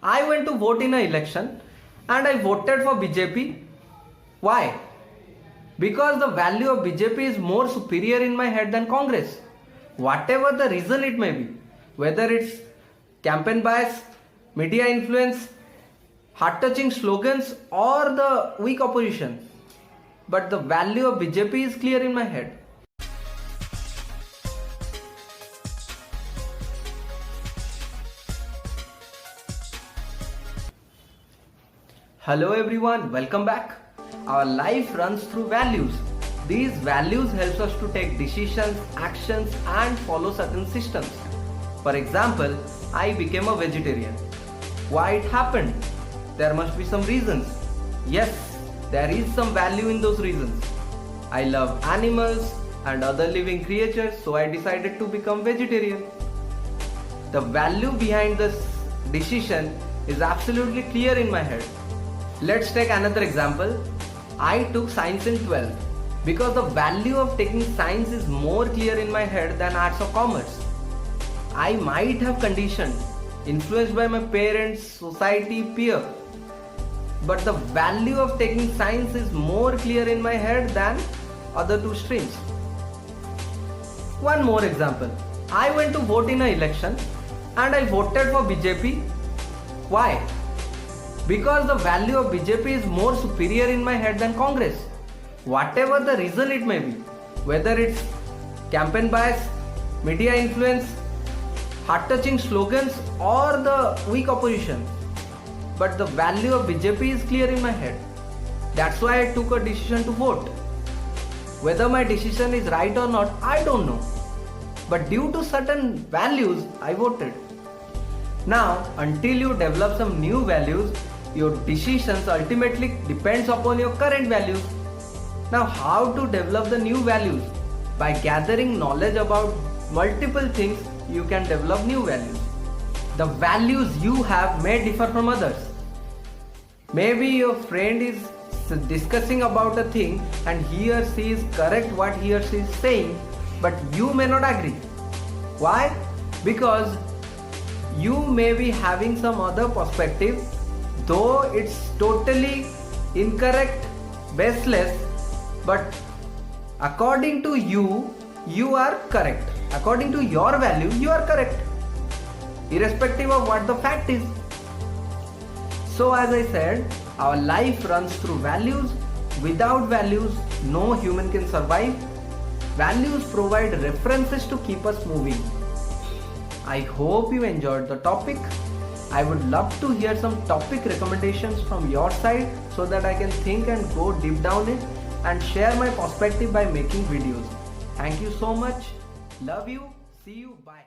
I went to vote in an election and I voted for BJP. Why? Because the value of BJP is more superior in my head than Congress. Whatever the reason it may be, whether it's campaign bias, media influence, heart-touching slogans, or the weak opposition. But the value of BJP is clear in my head. Hello everyone, welcome back. Our life runs through values. These values helps us to take decisions, actions and follow certain systems. For example, I became a vegetarian. Why it happened? There must be some reasons. Yes, there is some value in those reasons. I love animals and other living creatures, so I decided to become vegetarian. The value behind this decision is absolutely clear in my head. Let's take another example. I took science in 12th because the value of taking science is more clear in my head than arts or commerce. I might have conditioned, influenced by my parents, society, peer. But the value of taking science is more clear in my head than other two streams. One more example. I went to vote in an election and I voted for BJP. Why? Because the value of BJP is more superior in my head than Congress. Whatever the reason it may be, whether it's campaign bias, media influence, heart-touching slogans or the weak opposition. But the value of BJP is clear in my head. That's why I took a decision to vote. Whether my decision is right or not, I don't know. But due to certain values, I voted. Now, until you develop some new values, your decisions ultimately depends upon your current values. Now, how to develop the new values? By gathering knowledge about multiple things, you can develop new values. The values you have may differ from others. Maybe your friend is discussing about a thing and he or she is correct what he or she is saying, but you may not agree. Why? Because you may be having some other perspective, though it's totally incorrect, baseless, but according to you, you are correct. According to your value, you are correct, irrespective of what the fact is. So as I said, our life runs through values. Without values, no human can survive. Values provide references to keep us moving. I hope you enjoyed the topic. I would love to hear some topic recommendations from your side so that I can think and go deep down it and share my perspective by making videos. Thank you so much. Love you. See you. Bye.